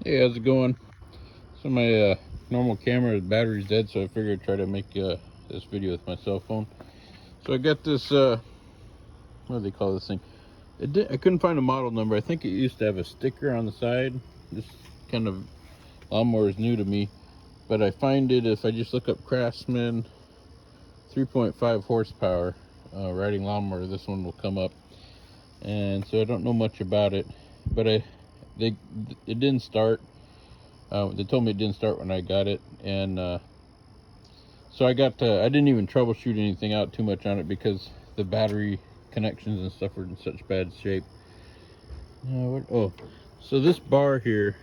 Hey, how's it going? So my normal camera battery's dead, so I figured I'd try to make this video with my cell phone. So I got this, what do they call this thing? I couldn't find a model number. I think it used to have a sticker on the side. This kind of lawnmower is new to me, but I find it if I just look up Craftsman 3.5 horsepower riding lawnmower, this one will come up. And so I don't know much about it, but it didn't start. They told me it didn't start when I got it, and so I didn't even troubleshoot anything out too much on it because the battery connections and stuff were in such bad shape. So this bar here,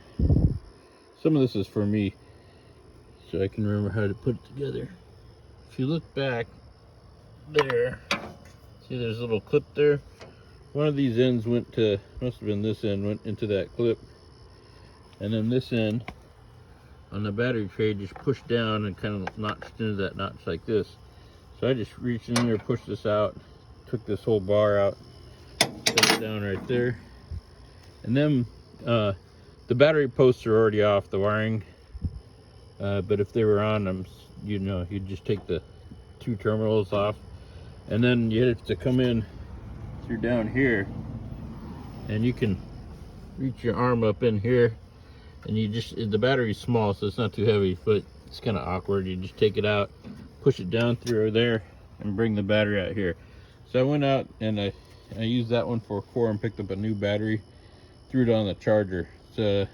some of this is for me, so I can remember how to put it together. If you look back there, see there's a little clip there. One of these ends must have been this end, went into that clip, and then this end on the battery tray just pushed down and kind of notched into that notch like this. So I just reached in there, pushed this out, took this whole bar out, set it down right there. And then the battery posts are already off the wiring, but if they were on them, you'd just take the two terminals off, and then you have to come in through down here, and you can reach your arm up in here, and the battery's small, so it's not too heavy, but it's kind of awkward. You just take it out, push it down through there, and bring the battery out here. So I went out and I used that one for a core and picked up a new battery, threw it on the charger. It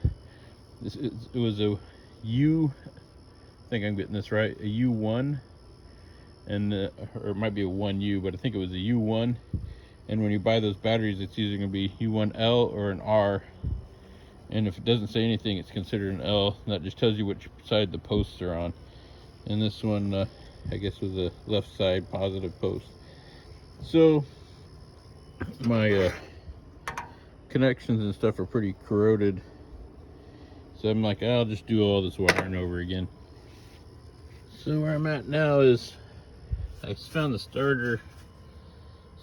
was a I think I'm getting this right, a U1, or it might be a 1U, but I think it was a U1. And when you buy those batteries, it's either going to be U1L or an R. And if it doesn't say anything, it's considered an L. And that just tells you which side the posts are on. And this one, I guess, was the left side positive post. So my connections and stuff are pretty corroded. So I'm like, I'll just do all this wiring over again. So where I'm at now is I found the starter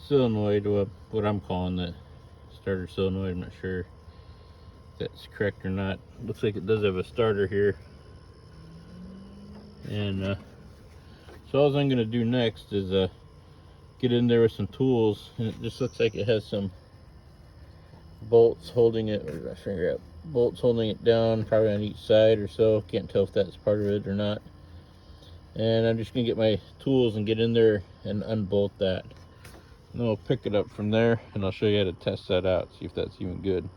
solenoid, what I'm calling the starter solenoid. I'm not sure that's correct or not. Looks like it does have a starter here, and so all I'm going to do next is get in there with some tools, and it just looks like it has some bolts holding it. What did I figure out? Bolts holding it down, probably on each side or so. Can't tell if that's part of it or not. And I'm just going to get my tools and get in there and unbolt that. And I'll pick it up from there, and I'll show you how to test that out, see if that's even good.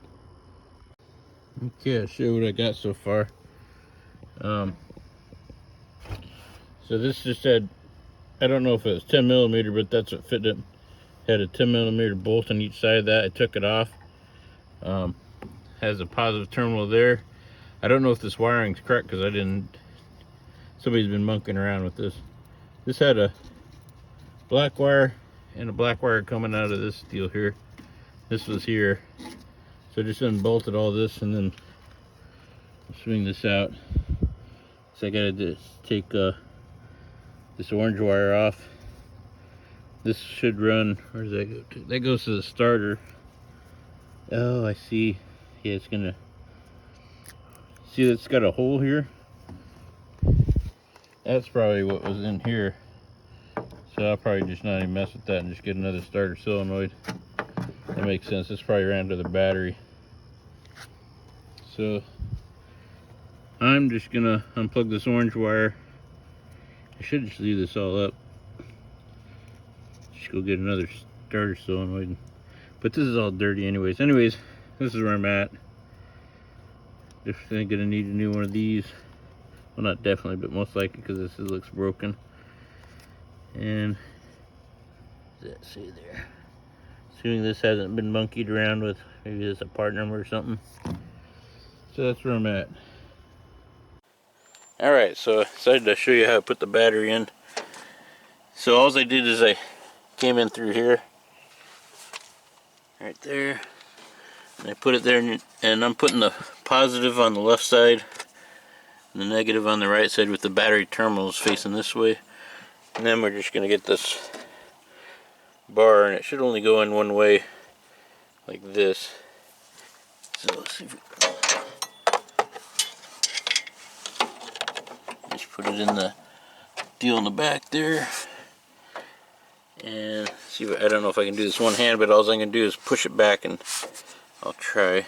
Okay, I'll show you what I got so far. So this just had, I don't know if it was 10 millimeter, but that's what fit it. Had a 10 millimeter bolt on each side of that. I took it off. Has a positive terminal there. I don't know if this wiring's correct because somebody's been monkeying around with this. This had a black wire and a black wire coming out of this deal here. This was here. So I just unbolted all this and then swing this out. So I gotta take this orange wire off. This should run, where does that go to? That goes to the starter. Oh, I see. Yeah, it's gonna, see it's got a hole here? That's probably what was in here. So I'll probably just not even mess with that and just get another starter solenoid. That makes sense. This probably ran to the battery. So I'm just gonna unplug this orange wire. I should just leave this all up. Just go get another starter solenoid. But this is all dirty anyways. Anyways, this is where I'm at. Definitely gonna need a new one of these. Well, not definitely, but most likely because this looks broken. And let's see there. Assuming this hasn't been monkeyed around with, maybe there's a part number or something. So that's where I'm at. Alright, so I decided to show you how to put the battery in. So all I did is I came in through here, right there, and I put it there, and I'm putting the positive on the left side and the negative on the right side with the battery terminals facing this way. And then we're just going to get this bar, and it should only go in one way, like this. So let's see if we, Just put it in the deal in the back there. And see, I don't know if I can do this one hand, but all I'm going to do is push it back, and I'll try.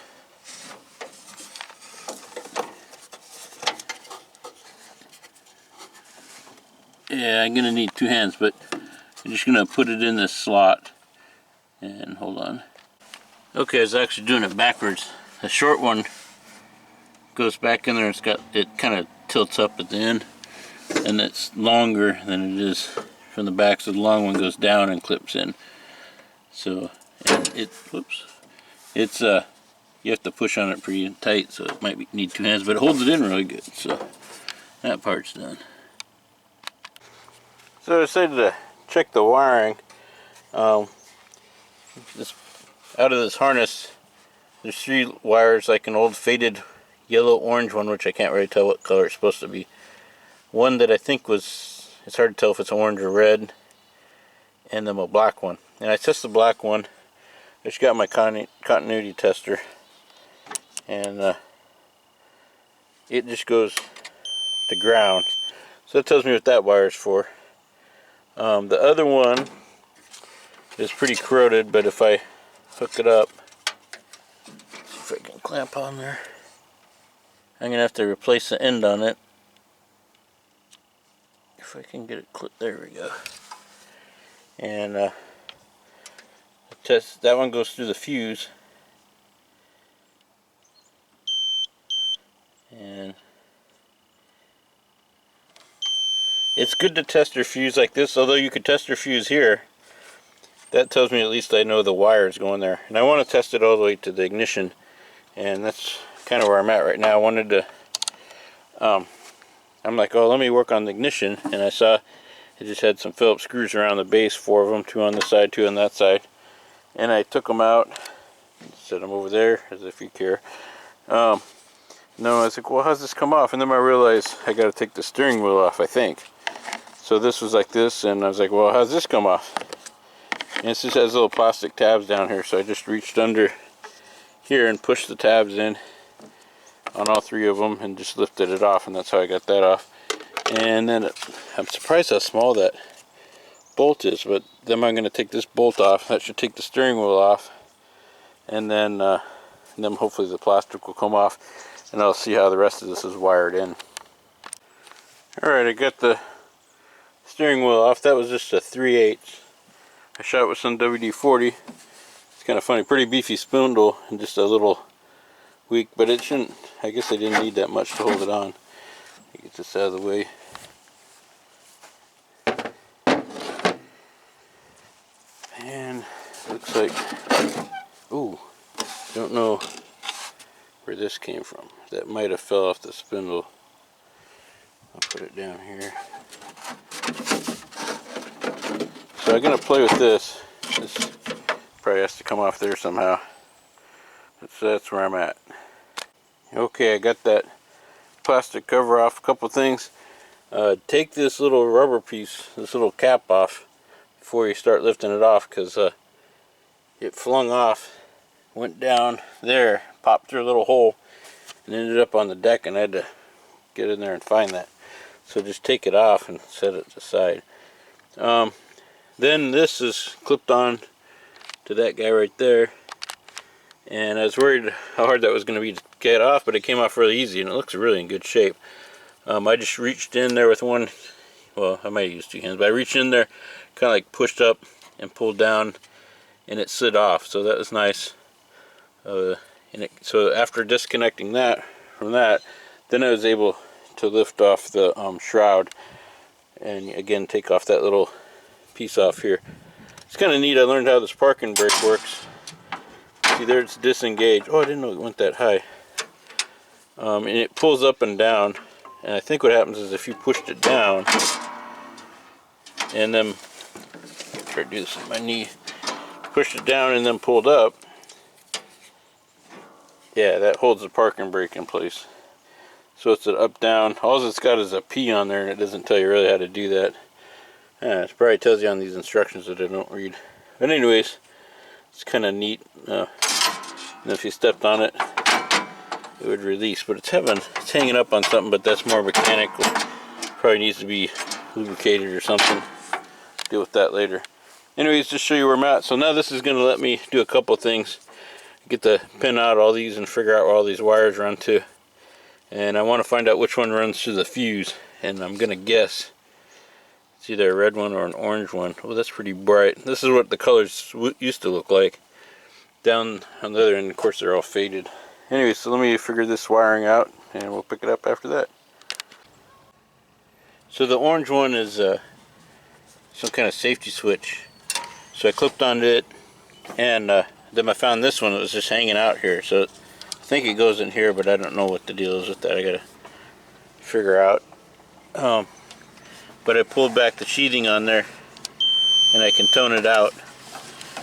Yeah, I'm going to need two hands, but I'm just going to put it in this slot. And hold on. Okay, I was actually doing it backwards. The short one goes back in there, and it kind of tilts up at the end, and it's longer than it is from the back, so the long one goes down and clips in. So, and it's you have to push on it pretty tight, so it might need two hands, but it holds it in really good. So that part's done. So I decided to check the wiring. Out of this harness, there's three wires, like an old faded yellow-orange one, which I can't really tell what color it's supposed to be. One that I think it's hard to tell if it's orange or red, and then a black one. And I tested the black one. I just got my continuity tester, and it just goes to ground. So that tells me what that wire is for. The other one is pretty corroded, but if I hook it up, see if I can clamp on there. I'm going to have to replace the end on it. If I can get it clipped, there we go. And test, that one goes through the fuse. And it's good to test your fuse like this, although you could test your fuse here. That tells me at least I know the wires going there. And I want to test it all the way to the ignition, and that's kind of where I'm at right now. I wanted to, I'm like, oh, let me work on the ignition, and I saw it just had some Phillips screws around the base, 4 of them, 2 on this side, 2 on that side. And I took them out, set them over there, as if you care. No, I was like, well, how's this come off? And then I realized I got to take the steering wheel off, I think. So this was like this, and I was like, well, how's this come off? And this just has little plastic tabs down here, so I just reached under here and pushed the tabs in on all 3 of them and just lifted it off, and that's how I got that off. And then I'm surprised how small that bolt is, but then I'm going to take this bolt off. That should take the steering wheel off, and then hopefully the plastic will come off, and I'll see how the rest of this is wired in. Alright, I got the steering wheel off. That was just a 3/8. I shot it with some WD-40. It's kind of funny, pretty beefy spindle and just a little weak, but it shouldn't, I guess I didn't need that much to hold it on. Get this out of the way. And looks like, ooh, don't know where this came from. That might have fell off the spindle. I'll put it down here. So I'm going to play with this. This probably has to come off there somehow. So that's where I'm at. Okay, I got that plastic cover off. A couple things. Take this little rubber piece, this little cap off before you start lifting it off, because it flung off, went down there, popped through a little hole, and ended up on the deck, and I had to get in there and find that. So just take it off and set it aside. Then this is clipped on to that guy right there, and I was worried how hard that was going to be to get off, but it came off really easy, and it looks really in good shape. I just reached in there with one, well, I might use 2 hands, but I reached in there, kind of like pushed up and pulled down, and it slid off, so that was nice. So after disconnecting that from that, then I was able to lift off the shroud, and again take off that little piece off here. It's kind of neat. I learned how this parking brake works. See there, it's disengaged. Oh, I didn't know it went that high. And it pulls up and down, and I think what happens is if you pushed it down and then try to do this with my knee, pushed it down and then pulled up, yeah, that holds the parking brake in place. So it's an up down. All it's got is a P on there, and it doesn't tell you really how to do that. It probably tells you on these instructions that I don't read. But anyways, it's kind of neat. And if you stepped on it, it would release. But it's hanging up on something, but that's more mechanical. Probably needs to be lubricated or something. Deal with that later. Anyways, just show you where I'm at. So now this is going to let me do a couple things. Get the pin out all these and figure out where all these wires run to. And I want to find out which one runs through the fuse. And I'm going to guess it's either a red one or an orange one. Oh, that's pretty bright. This is what the colors used to look like. Down on the other end, of course, they're all faded. Anyway, so let me figure this wiring out and we'll pick it up after that. So the orange one is some kind of safety switch. So I clipped onto it, and then I found this one that was just hanging out here. So I think it goes in here, but I don't know what the deal is with that. I gotta figure out. But I pulled back the sheathing on there, and I can tone it out.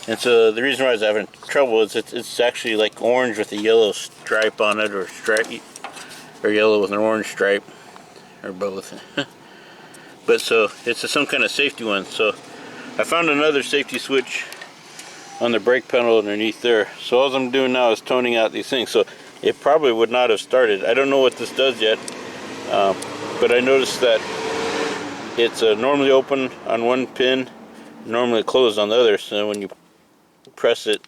And so the reason why I was having trouble is it's actually like orange with a yellow stripe on it, or yellow with an orange stripe, or both. But so it's some kind of safety one. So I found another safety switch on the brake pedal underneath there. So all I'm doing now is toning out these things. So it probably would not have started. I don't know what this does yet, but I noticed that it's normally open on one pin, normally closed on the other. So when you press it,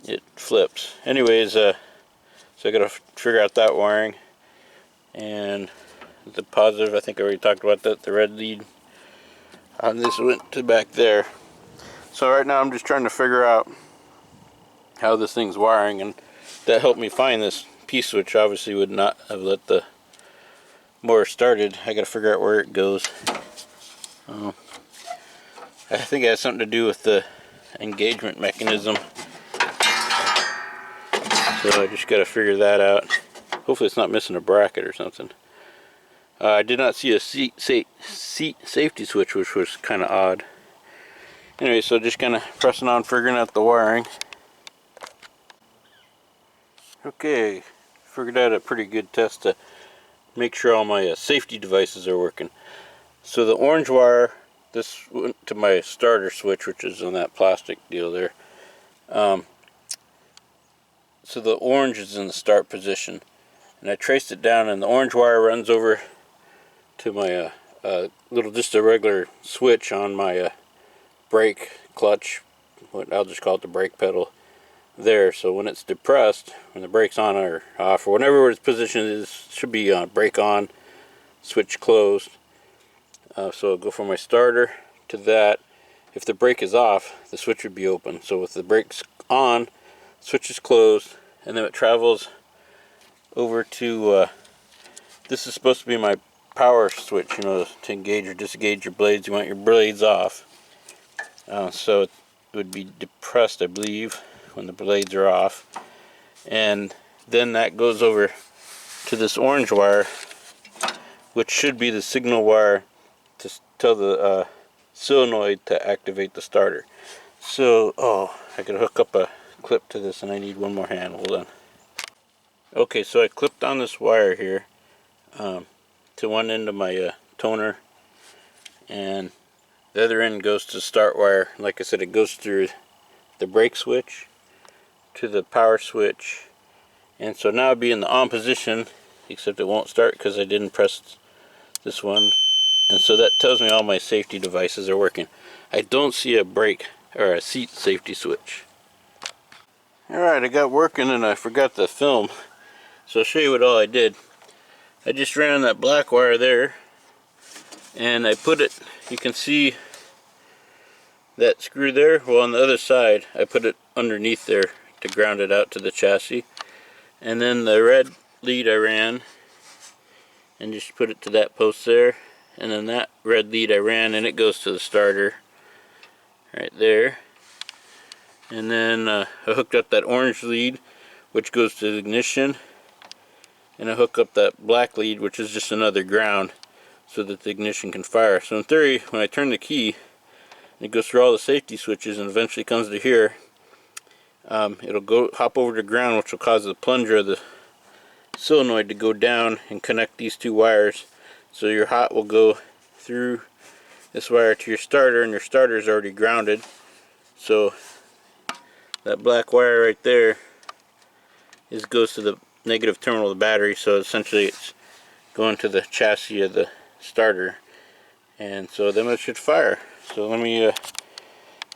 it flips. Anyways, so I gotta figure out that wiring. And the positive, I think I already talked about that, the red lead on this went to back there. So right now I'm just trying to figure out how this thing's wiring, and that helped me find this P-switch. Obviously would not have let the motor started. I gotta figure out where it goes. I think it has something to do with the engagement mechanism. So I just gotta figure that out. Hopefully it's not missing a bracket or something. I did not see a seat safety switch, which was kind of odd. Anyway, so just kind of pressing on, figuring out the wiring. Okay, figured out a pretty good test to make sure all my safety devices are working. So the orange wire, this went to my starter switch, which is on that plastic deal there. So the orange is in the start position, and I traced it down, and the orange wire runs over to my just a regular switch on my brake clutch. I'll just call it the brake pedal there. So when it's depressed, when the brake's on or off, or whenever its position is, should be on brake on, switch closed. So I'll go from my starter to that. If the brake is off, the switch would be open. So with the brakes on, switch is closed, and then it travels over to this is supposed to be my power switch, you know, to engage or disengage your blades. You want your blades off. So it would be depressed, I believe, when the blades are off. And then that goes over to this orange wire, which should be the signal wire to tell the solenoid to activate the starter. So, I could hook up a clip to this, and I need one more hand. Hold on. Okay, so I clipped on this wire here to one end of my toner, and the other end goes to start wire. Like I said, it goes through the brake switch to the power switch, and so now I'll be in the on position, except it won't start because I didn't press this one. And so that tells me all my safety devices are working. I don't see a brake or a seat safety switch. Alright, I got working and I forgot the film. So I'll show you what all I did. I just ran that black wire there, and I put it, you can see that screw there. Well, on the other side, I put it underneath there to ground it out to the chassis. And then the red lead I ran and just put it to that post there. And then that red lead I ran, and it goes to the starter right there. And then I hooked up that orange lead, which goes to the ignition, and I hook up that black lead, which is just another ground, so that the ignition can fire. So in theory, when I turn the key, it goes through all the safety switches and eventually comes to here. It'll hop over to ground, which will cause the plunger of the solenoid to go down and connect these two wires. So your hot will go through this wire to your starter, and your starter is already grounded. So that black wire right there goes to the negative terminal of the battery. So essentially it's going to the chassis of the starter. and so then it should fire. So let me, I'm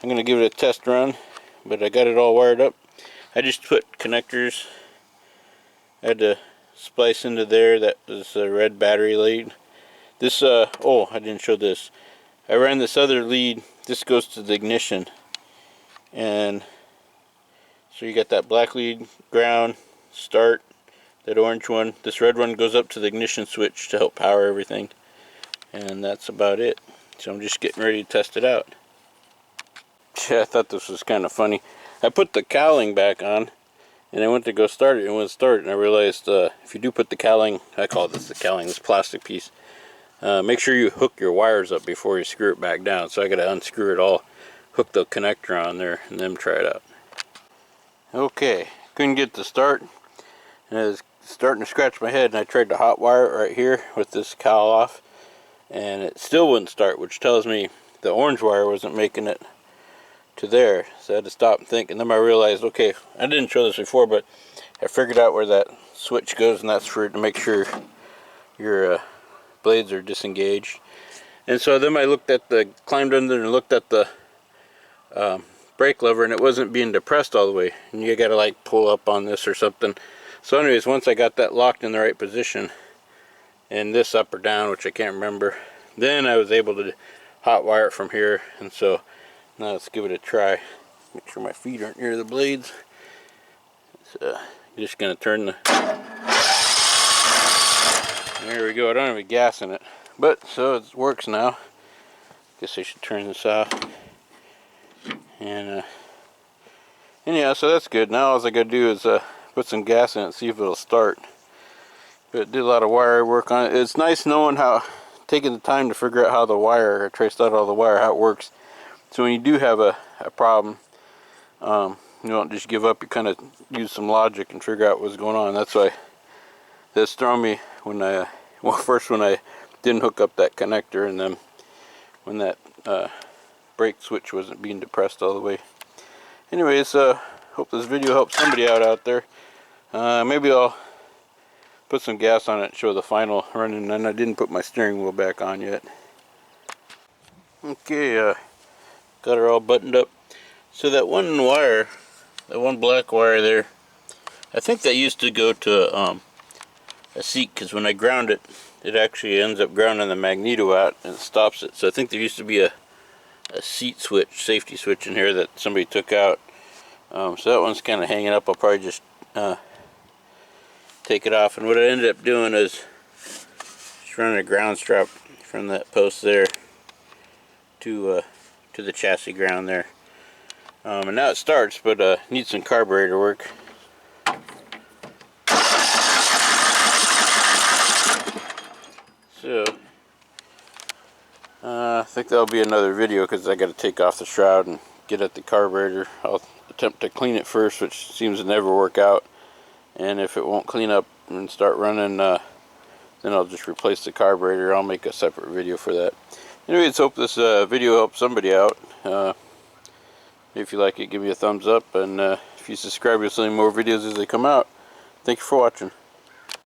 going to give it a test run, but I got it all wired up. I just put connectors. I had to splice into there. That was a red battery lead. This, oh, I didn't show this. I ran this other lead. This goes to the ignition. And so you got that black lead, ground, start, that orange one. This red one goes up to the ignition switch to help power everything. And that's about it. So I'm just getting ready to test it out. Yeah, I thought this was kind of funny. I put the cowling back on, and I went to go start it, and when it started, and I realized if you do put the cowling, I call this the cowling, this plastic piece, make sure you hook your wires up before you screw it back down. So I got to unscrew it all, hook the connector on there, and then try it out. Okay, couldn't get the start, and I was starting to scratch my head, and I tried to hot wire it right here with this cowl off, and it still wouldn't start, which tells me the orange wire wasn't making it to there. So I had to stop and think, and then I realized, okay, I didn't show this before, but I figured out where that switch goes, and that's for to make sure your blades are disengaged. And so then I climbed under and looked at the brake lever, and it wasn't being depressed all the way, and you gotta like pull up on this or something. So anyways, once I got that locked in the right position, and this up or down, which I can't remember, then I was able to hot wire it from here. And so now let's give it a try. Make sure my feet aren't near the blades. So just gonna turn the, there we go. I don't have any gas in it, but so it works now. Guess I should turn this off. And yeah, so that's good. Now all I gotta do is put some gas in it and see if it'll start. But it did a lot of wire work on it. It's nice knowing how, taking the time to figure out how the wire, or traced out all the wire, how it works. So when you do have a problem, you don't just give up. You kind of use some logic and figure out what's going on. That's why this threw me when I, well, first when I didn't hook up that connector, and then when that brake switch wasn't being depressed all the way. Anyways, hope this video helps somebody out there. Maybe I'll put some gas on it and show the final running, and I didn't put my steering wheel back on yet. Okay, got her all buttoned up. So that one wire, that one black wire there, I think that used to go to a seat, because when I ground it, it actually ends up grounding the magneto out and it stops it. So I think there used to be a seat switch, safety switch in here that somebody took out. So that one's kind of hanging up. I'll probably just take it off. And what I ended up doing is just running a ground strap from that post there to the chassis ground there. And now it starts, but needs some carburetor work. So I think that'll be another video, because I got to take off the shroud and get at the carburetor. I'll attempt to clean it first, which seems to never work out. And if it won't clean up and start running, then I'll just replace the carburetor. I'll make a separate video for that. Anyways, hope this video helps somebody out. If you like it, give me a thumbs up, and if you subscribe, you'll see more videos as they come out. Thank you for watching.